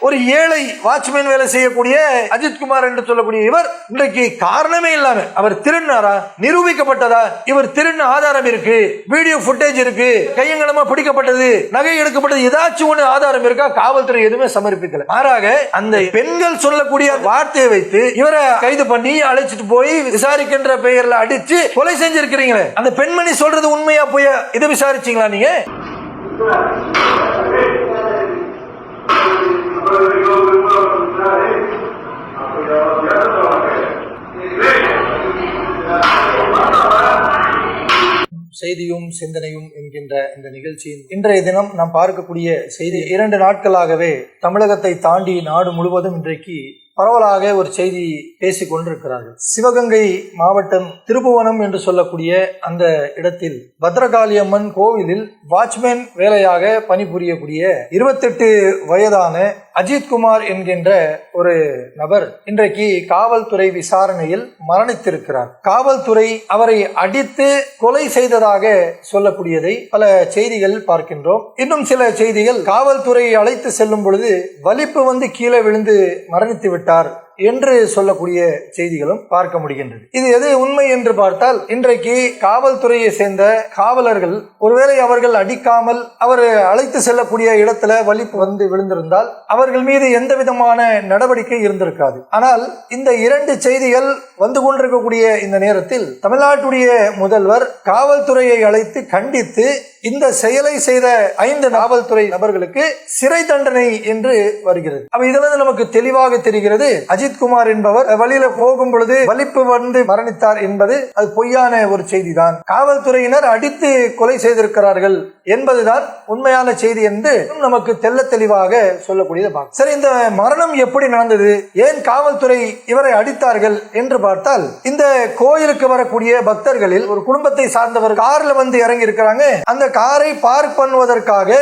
ஒரு ஏழை வாட்ச்மேன் வேலை செய்யக்கூடிய அஜித்குமார் என்று சொல்லக்கூடிய இவர் இன்றைக்கு காரணமே இல்லாம அவர் திருநாரா நிரூபிக்கப்பட்டதா, இவர் திருண்ண ஆதாரம் இருக்கு, வீடியோ ஃபுட்டேஜ் இருக்கு, கையங்கலமா பிடிக்கப்பட்டது, நகை எடுக்கப்பட்டது, ஏதாச்சும் ஒண்ணு ஆதாரம் இருக்கா? காவல்துறை எதுவுமே சமர்ப்பிக்கல. மாறாக அந்த பெண்கள் சொல்லக்கூடிய வார்த்தையை வைத்து இவரை கைது பண்ணி அழைச்சிட்டு போய் விசாரிக்கின்ற பெயர்ல அடிச்சு கொலை செஞ்சிருக்கிறீங்களே, அந்த பெண்மணி சொல்றது உண்மையா போய் இதை விசாரிச்சீங்களா நீங்க? செய்தியும் சிந்தனையும் என்கின்ற இந்த நிகழ்ச்சியின் இன்றைய தினம் நாம் பார்க்கக்கூடிய செய்தி 2 நாட்களாகவே தமிழகத்தை தாண்டி நாடு முழுவதும் இன்றைக்கு பரவலாக ஒரு செய்தி பேசிக் கொண்டிருக்கிறார்கள். சிவகங்கை மாவட்டம் திருப்புவனம் என்று சொல்லக்கூடிய அந்த இடத்தில் பத்ரகாளியம்மன் கோவிலில் வாட்ச்மேன் வேலையாக பணிபுரியக்கூடிய 28 வயதான அஜித்குமார் என்கின்ற ஒரு நபர் இன்றைக்கு காவல்துறை விசாரணையில் மரணித்திருக்கிறார். காவல்துறை அவரை அடித்து கொலை செய்ததாக சொல்லக்கூடியதை பல செய்திகள் பார்க்கின்றோம். இன்னும் சில செய்திகள் காவல்துறையை அழைத்து செல்லும் பொழுது வலிப்பு வந்து கீழே விழுந்து மரணித்து விட்டார் என்று சொல்லக்கூடிய செய்திகளும் பார்க்க முடிகின்றது. இது எது உண்மை என்று பார்த்தால், இன்றைக்கு காவல்துறையை சேர்ந்த காவலர்கள் ஒருவேளை அவர்கள் அடிக்காமல் அவர் அழைத்து செல்லக்கூடிய இடத்துல வலிப்பு வந்து விழுந்திருந்தால் அவர்கள் மீது எந்த விதமான நடவடிக்கை இருந்திருக்காது. ஆனால் இந்த 2 செய்திகள் வந்து கொண்டிருக்கக்கூடிய இந்த நேரத்தில் தமிழ்நாட்டுடைய முதல்வர் காவல்துறையை அழைத்து கண்டித்து இந்த செயலை செய்த 5 காவல்துறை நபர்களுக்கு சிறை தண்டனை என்று வருகிறது. அப்ப இதுல நமக்கு தெளிவாக தெரிகிறது, அஜித்குமார் என்பவர் வழியில போகும் பொழுது வலிப்பு வந்து மரணித்தார் என்பது அது பொய்யான ஒரு செய்தி தான். காவல்துறையினர் அடித்து கொலை செய்திருக்கிறார்கள் என்பதுதான் உண்மையான செய்தி என்று நமக்கு தெல்ல தெளிவாக சொல்லக்கூடியது பார்க்க. சரி, இந்த மரணம் எப்படி நடந்தது, ஏன் காவல்துறை இவரை அடித்தார்கள் என்று பார்த்தால், இந்த கோயிலுக்கு வரக்கூடிய பக்தர்களில் ஒரு குடும்பத்தை சார்ந்தவர் கார்ல வந்து இறங்கி இருக்கிறாங்க. அந்த காரை பார்க் பண்ணுவதற்காக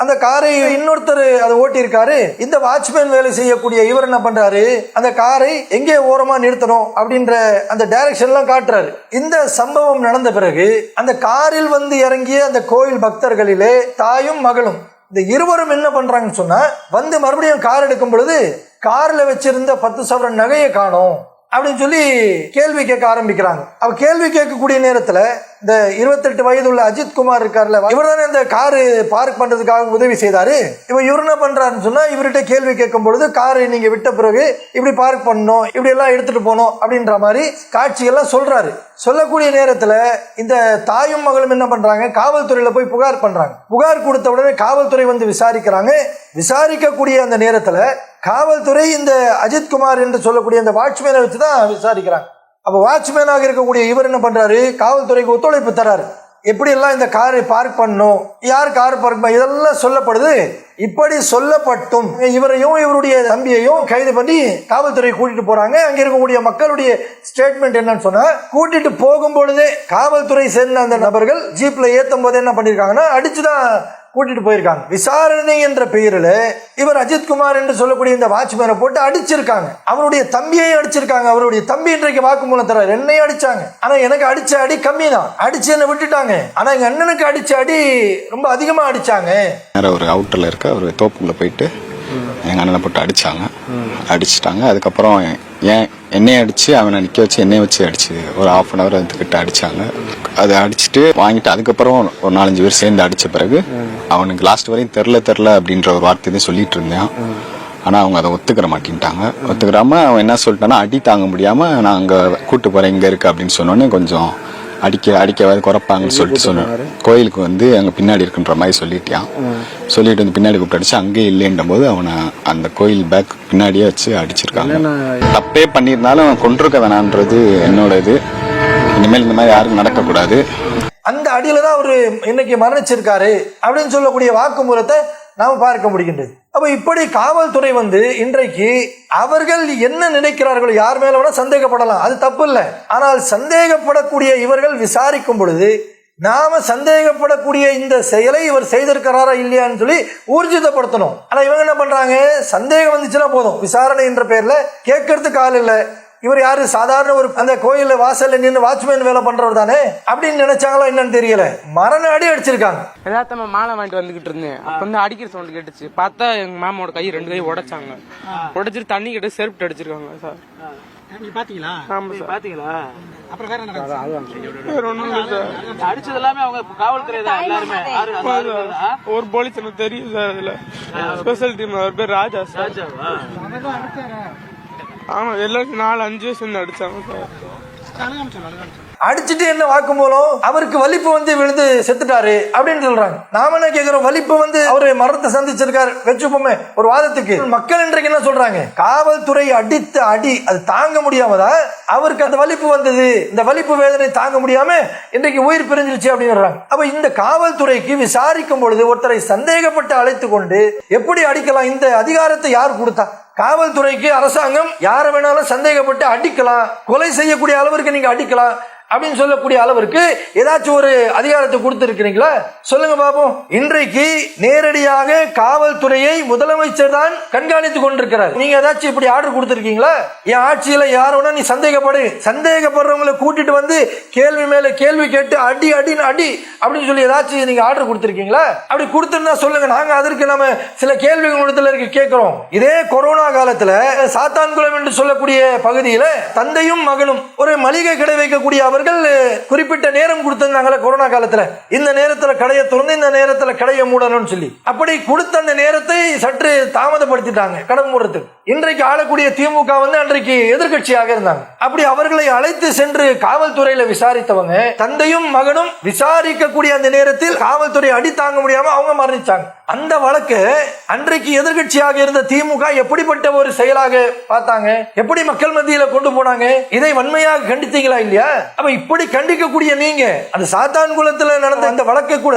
அந்த காரை இன்னொருத்தர் அதை ஓட்டி இருக்காரு. இந்த வாட்ச்மேன் வேலை செய்யக்கூடிய இவர் என்ன பண்றாரு, அந்த காரை எங்கே ஓரமா நிறுத்தணும் அப்படின்ற அந்த டைரக்ஷன் எல்லாம் காட்டுறாரு. இந்த சம்பவம் நடந்த பிறகு அந்த காரில் வந்து இறங்கிய அந்த கோயில் பக்தர்களிலே தாயும் மகளும் இந்த இருவரும் என்ன பண்றாங்கன்னு சொன்னா, வந்து மறுபடியும் கார் எடுக்கும் பொழுது கார்ல வச்சிருந்த 10 சவரன் நகையை காணோம் அப்படின்னு சொல்லி கேள்வி கேட்க ஆரம்பிக்கிறாங்க. அவ கேள்வி கேட்கக்கூடிய நேரத்துல இந்த 28 வயது உள்ள அஜித்குமார் இருக்கார்ல, இவர் தானே இந்த காரு பார்க் பண்றதுக்காக உதவி செய்தாரு. இவர் என்ன பண்றாருன்னு சொன்னா, இவர்கிட்ட கேள்வி கேட்கும் பொழுது காரை நீங்க விட்ட பிறகு இப்படி பார்க் பண்ணணும், இப்படி எல்லாம் எடுத்துட்டு போனோம் அப்படின்ற மாதிரி காட்சிகள்லாம் சொல்றாரு. சொல்லக்கூடிய நேரத்துல இந்த தாயும் மகளும் என்ன பண்றாங்க, காவல்துறையில போய் புகார் பண்றாங்க. புகார் கொடுத்த உடனே காவல்துறை வந்து விசாரிக்கிறாங்க. விசாரிக்கக்கூடிய அந்த நேரத்துல காவல்துறை இந்த அஜித்குமார் என்று சொல்லக்கூடிய அந்த வாட்ச்மேனை வச்சுதான் விசாரிக்கிறாங்க. அப்ப வாட்ச்மேனாக இருக்கக்கூடிய இவர் என்ன பண்றாரு, காவல்துறைக்கு ஒத்துழைப்பு தராரு. எப்படி எல்லாம் இந்த காரை பார்க் பண்ணணும், யார் கார் பார்க் பண்ண, இதெல்லாம் சொல்லப்படுது. இப்படி சொல்லப்பட்டும் இவரையும் இவருடைய தம்பியையும் கைது பண்ணி காவல்துறை கூட்டிட்டு போறாங்க. அங்க இருக்கக்கூடிய மக்களுடைய ஸ்டேட்மெண்ட் என்னன்னு சொன்னா, கூட்டிட்டு போகும் பொழுதே காவல்துறை சேர்ந்த அந்த நபர்கள் ஜீப்ல ஏத்தும் போது என்ன பண்ணிருக்காங்கன்னா அடிச்சுதான் கூட்டிட்டு போயிருக்காங்க. விசாரணை என்ற பெயரில் இவர் அஜித்குமார் என்று சொல்லக்கூடிய இந்த வாட்ச்மேனை போட்டு அடிச்சிருக்காங்க. அவருடைய தம்பியையும் அடிச்சிருக்காங்க. அவருடைய தம்பி இன்றைக்கு வாக்குமூலம் தர்றாரு, என்னையும் அடிச்சாங்க, ஆனா எனக்கு அடிச்ச அடி கம்மி தான், அடிச்சு என்ன விட்டுட்டாங்க. ஆனா எங்க அண்ணனுக்கு அடிச்ச அடி ரொம்ப அதிகமா அடிச்சாங்க. ஒரு அவுட்டர்ல இருக்க ஒரு தோப்புக்குள்ள போயிட்டு எங்க அண்ணனை போட்டு அடிச்சிட்டாங்க. அதுக்கப்புறம் என்னைய அடிச்சு அவனை நிக்க வச்சு என்னைய வச்சு அடிச்சு ஒரு 1/2 hour அதுக்கிட்ட அடிச்சாங்க. அதை அடிச்சுட்டு வாங்கிட்டு அதுக்கப்புறம் ஒரு 4-5 பேர் சேர்ந்து அடிச்ச பிறகு அவனுக்கு லாஸ்ட் வரையும் தெரில அப்படின்ற ஒரு வார்த்தை தான் சொல்லிட்டு இருந்தேன். ஆனா அவங்க அதை ஒத்துக்கிற மாட்டேன்ட்டாங்க. ஒத்துக்கிறாம அவன் என்ன சொல்லிட்டான்னா, அடி தாங்க முடியாம நான் அங்க கூட்டு போறேன் இங்க இருக்கு அப்படின்னு சொன்னோன்னே கொஞ்சம் அடிக்க குறைப்பாங்கன்னு சொல்லிட்டு சொன்னேன். கோயிலுக்கு வந்து அங்க பின்னாடி இருக்குன்ற மாதிரி சொல்லிட்டு வந்து பின்னாடி கூப்பிட்டு அடிச்சு அங்கே இல்லைன்ற போது அவனை அந்த கோயில் பேக் பின்னாடியே வச்சு அடிச்சிருக்காங்க. தப்பே பண்ணியிருந்தாலும் அவன் கொண்டிருக்க வேணான்றது என்னோட இது. இனிமேல் இந்த மாதிரி யாருக்கும் நடக்கக்கூடாது. அந்த அடியில தான் அவரு இன்னைக்கு மரணிச்சிருக்காரு அப்படின்னு சொல்லக்கூடிய வாக்குமூலத்தை நாம பார்க்க முடிகின்றது. அப்ப இப்படி காவல்துறை வந்து இன்றைக்கு அவர்கள் என்ன நினைக்கிறார்களோ, யார் மேல வேணா சந்தேகப்படலாம், அது தப்பு இல்லை. ஆனால் சந்தேகப்படக்கூடிய இவர்கள் விசாரிக்கும் பொழுது நாம சந்தேகப்படக்கூடிய இந்த செயலை இவர் செய்திருக்கிறாரா இல்லையான்னு சொல்லி ஊர்ஜிதப்படுத்தணும். ஆனா இவங்க என்ன பண்றாங்க, சந்தேகம் வந்துச்சுன்னா போதும், விசாரணை என்ற பேர்ல கேட்கறதுக்கு ஆள் இல்லை, இவர் யாரு, சாதாரண ஒரு அந்த கோயில் வாசல்ல நின்று வாட்ச்மேன் வேலை பண்றவர் தானே அப்படின்னு நினைச்சாங்களோ என்னன்னு தெரியல. மரண அடி அடிச்சிருக்காங்க. எதாத்தமா மாலை வாங்கிட்டு வந்துகிட்டு இருந்தேன். அப்ப வந்து அடிக்கிற சவுண்ட் கேட்டுச்சு. பார்த்தா எங்க மாமாவோட கை 2 கை உடைச்சாங்க. உடைச்சிட்டு தண்ணி கிட்ட செருப்பு அடிச்சிருக்காங்க சார். நீங்க பாத்தீங்களா? ஆமா சார். பாத்தீங்களா? அப்புறம் வேற என்ன வேற ஒண்ணும் இல்ல சார். அடிச்சது எல்லாமே அவங்க காவல்துறை தான் எல்லாருமே. ஒரு போலீஸ் எனக்கு தெரியும் சார். அதுல ஸ்பெஷல் டீம் அவர் பேர் ராஜா சார். ராஜாவா? ஆமா, எல்லாரும் 4-5 வயசு அடிச்சாங்க சார். அடிச்சுட்டு என்ன வாக்குமூலம், அவருக்கு வலிப்பு வந்து விழுந்து செத்துட்டாரு அப்படின்னு சொல்றாங்க. நாம என்ன கேக்குறோம், வலிப்பு வந்து அவரு மரணத்தை சந்திச்சிருக்காரு வச்சுப்போமே ஒரு வாதத்துக்கு. மக்கள் இன்றைக்கு என்ன சொல்றாங்க, காவல்துறை அடித்த அடி அது தாங்க முடியாமதான் அவருக்கு அந்த வலிப்பு வந்தது, இந்த வலிப்பு வேதனை தாங்க முடியாம இன்றைக்கு உயிர் பிரிஞ்சிருச்சு அப்படின்னு. அப்ப இந்த காவல்துறைக்கு விசாரிக்கும் பொழுது ஒருத்தரை சந்தேகப்பட்டு அழைத்து கொண்டு எப்படி அடிக்கலாம், இந்த அதிகாரத்தை யார் கொடுத்தா? காவல்துறைக்கு அரசாங்கம் யாரை வேணாலும் சந்தேகப்பட்டு அடிக்கலாம், கொலை செய்யக்கூடிய அளவிற்கு நீங்க அடிக்கலாம் அப்படின்னு சொல்லக்கூடிய அளவிற்கு ஏதாச்சும் ஒரு அதிகாரத்தை கொடுத்திருக்கிறீங்களா? சொல்லுங்க பாப்போம். இன்றைக்கு நேரடியாக காவல்துறையை முதலமைச்சர் தான் கண்காணித்துக் கொண்டிருக்கிறார். நீங்க ஏதாச்சும் இப்படி ஆர்டர் கொடுத்திருக்கீங்களா? என் ஆட்சியில யாரோட நீ சந்தேகப்படுறவங்களை கூட்டிட்டு வந்து கேள்வி மேல கேள்வி கேட்டு அடி அடின்னு அடி அப்படின்னு சொல்லி ஏதாச்சும் நீங்க ஆர்டர் கொடுத்திருக்கீங்களா? அப்படி கொடுத்திருந்தா சொல்லுங்க, நாங்க அதற்கு நம்ம சில கேள்விகள் கேட்கிறோம். இதே கொரோனா காலத்துல சாத்தான்குளம் என்று சொல்லக்கூடிய பகுதியில தந்தையும் மகனும் ஒரு மளிகை கடை வைக்கக்கூடிய அவர் குறிப்பிட்ட நேரம் கொடுத்திருந்தாங்களே கொரோனா காலத்துல, இந்த நேரத்துல கடையை திறந்து இந்த நேரத்துல கடையை மூடணும்னு சொல்லி. அப்படி கொடுத்த அந்த நேரத்தை சற்று தாமதப்படுத்திட்டாங்க கடை மூடுறதுக்கு. இன்றைக்கு ஆளக்கூடிய திமுக வந்து அன்றைக்கு எதிர்கட்சியாக இருந்தாங்க. அப்படி அவர்களை அழைத்து சென்று காவல்துறையில விசாரித்தவங்க தந்தையும் மகனும் விசாரிக்கக்கூடிய அந்த நேரத்தில் காவல்துறை அடி தாங்க முடியாம அவங்க மரணிச்சாங்க. அந்த வழக்கு அன்றைக்கு எதிர்கட்சியாக இருந்த திமுக எப்படிப்பட்ட ஒரு செயலாக பார்த்தாங்க, எப்படி மக்கள் மத்தியில கொண்டு போனாங்க, இதை வன்மையாக கண்டித்தீங்களா இல்லையா? அப்ப இப்படி கண்டிக்கக்கூடிய நீங்க அந்த சாத்தான்குளத்துல நடந்த அந்த வழக்கை கூட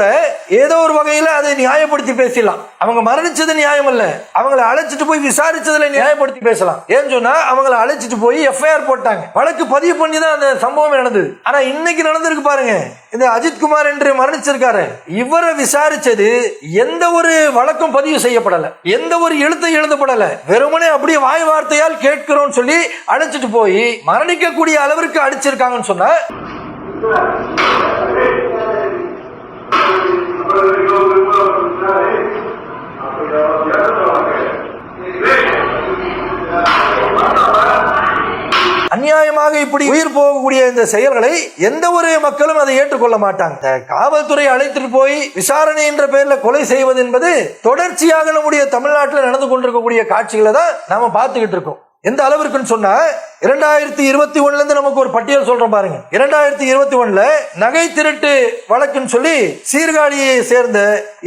ஏதோ ஒரு வகையில அதை நியாயப்படுத்தி பேசலாம். அவங்க மரணிச்சது நியாயம் அல்ல, அவங்களை அழைச்சிட்டு போய் விசாரிச்சதுல நியாயப்படுத்தி பேசலாம். ஏன்னு சொன்னா அவங்களை அழைச்சிட்டு போய் எஃப்ஐஆர் போட்டாங்க, வழக்கு பதிவு பண்ணி தான் அந்த சம்பவம் நடந்தது. ஆனா இன்னைக்கு நடந்திருக்கு பாருங்க, இந்த அஜித்குமார் என்று மரணிச்சிருக்காரு, இவரை விசாரிச்சது எந்த ஒரு வழக்கும் பதிவு செய்யப்படல, எந்த ஒரு எழுத்தை எழுதப்படல, வெறுமனே அப்படியே வாய் வார்த்தையால் கேட்கிறோம் சொல்லி அழைச்சிட்டு போய் மரணிக்கக்கூடிய அளவிற்கு அடிச்சிருக்காங்கன்னு சொன்னா அநியாயமாக இப்படி உயிர் போகக்கூடிய இந்த செயல்களை எந்த ஒரு மக்களும் அதை ஏற்றுக்கொள்ள மாட்டாங்க. காவல்துறை அழைத்துட்டு போய் விசாரணை என்ற பெயர்ல கொலை செய்வது என்பது தொடர்ச்சியாக நம்முடைய தமிழ்நாட்டில் நடந்து கொண்டிருக்கக்கூடிய காட்சிகளை தான் நாம பார்த்துக்கிட்டு இருக்கோம். எந்த அளவிற்குன்னு சொன்னா 2021 இருந்து நமக்கு ஒரு பட்டியல் சொல்றோம் பாருங்க. 2021 நகை திருட்டு வழக்குன்னு சொல்லி சீர்காழியை சேர்ந்த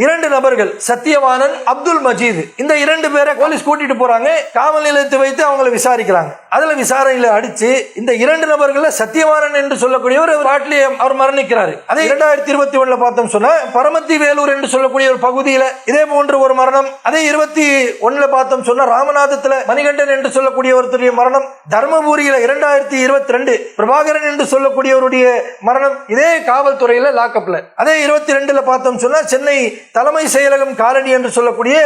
2 நபர்கள் சத்தியவானன், அப்துல் மஜீத், இந்த 2 பேரை போலீஸ் கூட்டிட்டு போறாங்க, காவல் நிலையத்தை வைத்து அவங்களை விசாரிக்கிறாங்க. அதுல விசாரணையில அடிச்சு இந்த 2 நபர்கள் சத்தியவானன் என்று சொல்லக்கூடியவர் நாட்டிலே அவர் மரணிக்கிறார். அதே 2021 பார்த்தோம் சொன்னா பரமத்தி வேலூர் என்று சொல்லக்கூடிய ஒரு பகுதியில இதே போன்று ஒரு மரணம். அதே 21 பார்த்தோம் சொன்னா ராமநாதத்துல மணிகண்டன் என்று சொல்லக்கூடிய ஒருத்தருடைய மரணம். தர்மபுரியில 2022 பிரபாகரன் என்று சொல்லக்கூடியவருடைய மரணம் இதே காவல்துறையில லாக்அப்ல. அதே 22 பார்த்தோம் சொன்னா சென்னை தலைமை செயலகம் காலனி என்று சொல்லக்கூடிய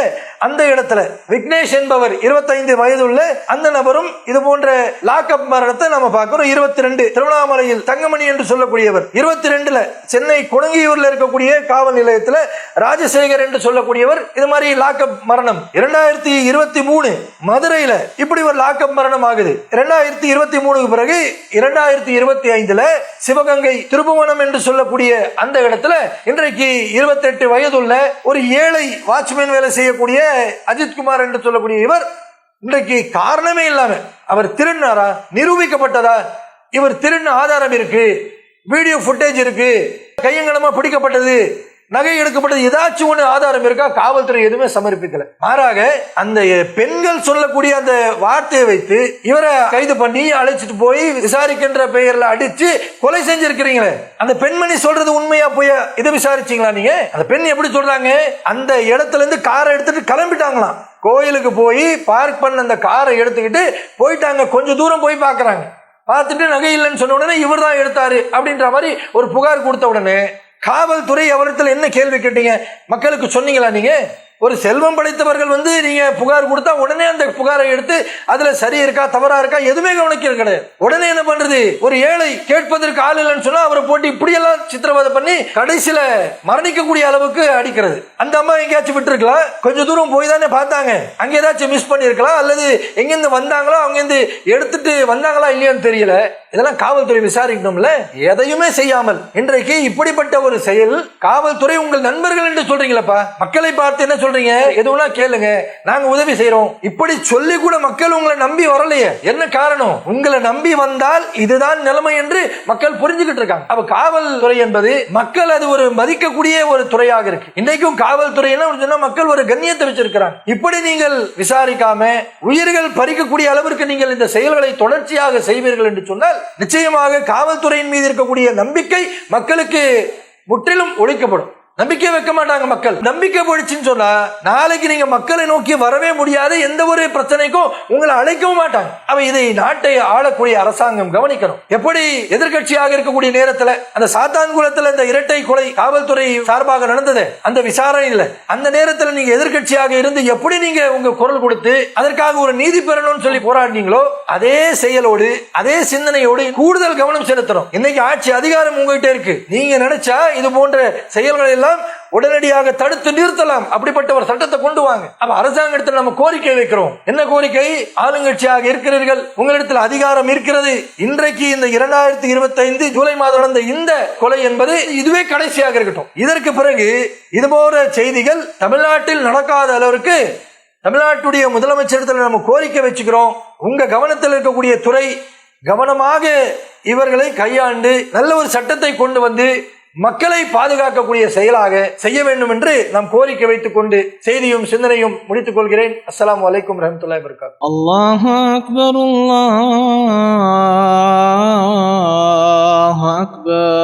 அந்த இடத்துல விக்னேஷ் என்பவர் 25 வயது உள்ள அந்த நபரும் இது போன்ற லாக்அப் மரணத்தை நம்ம பார்க்கிறோம். 22 திருவண்ணாமலையில் தங்கமணி என்று சொல்லக்கூடியவர், 22 சென்னை கொடுங்கியூர்ல இருக்கக்கூடிய காவல் நிலையத்தில் ராஜசேகர் என்று சொல்லக்கூடியவர் இது மாதிரி லாக்அப் மரணம். 2023 மதுரையில இப்படி ஒரு லாக்அப் மரணம் ஆகுது. 2023 பிறகு 2025 சிவகங்கை திருப்புவனம் என்று சொல்லக்கூடிய அந்த இடத்துல இன்றைக்கு 28 வயதுள்ள ஒரு ஏழை வாட்ச்மேன் வேலை செய்யக்கூடிய அஜித்குமார் என்று சொல்லக்கூடிய இவர் இன்றைக்கு காரணமே இல்லாம அவர் திருநாரா நிரூபிக்கப்பட்டதா, இவர் திருண்ண ஆதாரம் இருக்கு, வீடியோ ஃபுட்டேஜ் இருக்கு, கையங்கலமா பிடிக்கப்பட்டது, நகை எடுக்கப்பட்டது, ஏதாச்சும் ஒன்று ஆதாரம் இருக்கா? காவல்துறை எதுவுமே சமர்ப்பிக்கல. மாறாக அந்த பெண்கள் சொல்லக்கூடிய அந்த வார்த்தையை வைத்து இவரை கைது பண்ணி அழைச்சிட்டு போய் விசாரிக்கின்ற பெயர்ல அடிச்சு கொலை செஞ்சிருக்கிறீங்களே, அந்த பெண்மணி சொல்றது உண்மையா போய் இதை விசாரிச்சீங்களா நீங்க? அந்த பெண் எப்படி சொல்றாங்க, அந்த இடத்துல இருந்து காரை எடுத்துட்டு கிளம்பிட்டாங்களாம், கோயிலுக்கு போய் பார்க் பண்ண அந்த காரை எடுத்துக்கிட்டு போயிட்டாங்க. கொஞ்சம் தூரம் போய் பாக்குறாங்க, பார்த்துட்டு நகை இல்லைன்னு சொன்ன உடனே இவர் தான் எடுத்தாரு அப்படின்ற மாதிரி ஒரு புகார் கொடுத்த உடனே காவல்துறை அவரிடத்தில் என்ன கேள்வி கேட்டீங்க? மக்களுக்கு சொன்னீங்களா நீங்க? ஒரு செல்வம் படைத்தவர்கள் நீங்க புகார் கொடுத்தா உடனே அந்த புகாரை எடுத்து அதுல சரி இருக்கா தவறா இருக்கா எதுவுமே கவனிக்கிறது கிடையாது. உடனே என்ன பண்றது, ஒரு ஏழை கேட்பதற்கு ஆள் இல்லைன்னு சொன்னா அவரை போட்டு இப்படி எல்லாம் சித்திரவதை பண்ணி கடைசியில மரணிக்கக்கூடிய அளவுக்கு அடிக்கிறது. அந்த அம்மா எங்கேயாச்சும் விட்டு இருக்கலாம், கொஞ்சம் தூரம் போய் தானே பார்த்தாங்க, அங்க ஏதாச்சும் மிஸ் பண்ணிருக்கலாம், அல்லது எங்கிருந்து வந்தாங்களோ அங்கிருந்து எடுத்துட்டு வந்தாங்களா இல்லையான்னு தெரியல. இதெல்லாம் காவல்துறை விசாரிக்கணும்ல. எதையுமே செய்யாமல் இன்றைக்கு இப்படிப்பட்ட ஒரு செயல். காவல்துறை உங்கள் நண்பர்கள் என்று சொல்றீங்களப்பா, மக்களை பார்த்து என்ன சொல்றீங்க, எதுவும்னா கேளுங்க, நாங்க உதவி செய்யறோம், இப்படி சொல்லி கூட மக்கள் உங்களை நம்பி வரலையே. என்ன காரணம், உங்களை நம்பி வந்தால் இதுதான் நிலைமை என்று மக்கள் புரிஞ்சுக்கிட்டு இருக்காங்க. அப்ப காவல்துறை என்பது மக்கள் அது ஒரு மதிக்கக்கூடிய ஒரு துறையாக இருக்கு. இன்றைக்கும் காவல்துறை மக்கள் ஒரு கண்ணியத்தை வச்சிருக்கிறாங்க. இப்படி நீங்கள் விசாரிக்காம உயிர்கள் பறிக்கக்கூடிய அளவிற்கு நீங்கள் இந்த செயல்களை தொடர்ச்சியாக செய்வீர்கள் என்று சொன்னால் நிச்சயமாக காவல்துறையின் மீது இருக்கக்கூடிய நம்பிக்கை மக்களுக்கு முற்றிலும் ஒழிக்கப்படும். நம்பிக்கை வைக்க மாட்டாங்க மக்கள். நம்பிக்கை போயிடுச்சுன்னு சொன்னா நாளைக்கு நீங்க மக்களை நோக்கி வரவே முடியாது, எந்த ஒரு பிரச்சனைக்கும் உங்களை அழைக்கவும் மாட்டாங்க. அவ இதை நாட்டை ஆளக்கூடிய அரசாங்கம் கவனிக்கணும். எப்படி எதிர்கட்சியாக இருக்கக்கூடிய நேரத்தில் அந்த சாத்தான்குளத்தில் இந்த இரட்டை கொலை காவல்துறை சார்பாக நடந்தது, அந்த விசாரணையில் அந்த நேரத்தில் நீங்க எதிர்கட்சியாக இருந்து எப்படி நீங்க உங்க குரல் கொடுத்து அதற்காக ஒரு நீதி பெறணும்னு சொல்லி போராடினீங்களோ அதே செயலோடு அதே சிந்தனையோடு கூடுதல் கவனம் செலுத்தணும். இன்னைக்கு ஆட்சி அதிகாரம் உங்ககிட்ட இருக்கு, நீங்க நினைச்சா இது போன்ற செயல்களை உடனடியாக தடுத்து நிறுத்தலாம். அப்படிப்பட்ட ஒரு சட்டத்தை கொண்டு வாங்க. அப்ப அரசாங்கத்தில் நம்ம கோரிக்கை வைக்கிறோம். என்ன கோரிக்கை, ஆளுங்கட்சியாக இருக்கிறீர்கள், உங்களிடத்தில் அதிகாரம் இருக்கிறது. இன்றைக்கு இந்த 2025 ஜூலை மாதம் நடந்த இந்த கொலை என்பது இதுவே கடைசியாக இருக்கட்டும். இதற்கு பிறகு இதுபோன்ற செய்திகள் தமிழ்நாட்டில் நடக்காத அளவிற்கு தமிழ்நாட்டுடைய முதலமைச்சரிடத்தில் நம்ம கோரிக்கை வச்சுக்கிறோம். உங்க கவனத்தில் இருக்கக்கூடிய துறை கவனமாக இவர்களை கையாண்டு நல்ல ஒரு சட்டத்தை கொண்டு வந்து மக்களை பாதுகாக்கக்கூடிய செயலாக செய்ய வேண்டும் என்று நாம் கோரிக்கை வைத்துக் கொண்டு செய்தியும் சிந்தனையும் முடித்துக் கொள்கிறேன். அஸ்ஸலாமு அலைக்கும் வரஹ்மத்துல்லாஹி வபரகாத்துஹு. அல்லாஹு அக்பர், அல்லாஹு அக்பர்.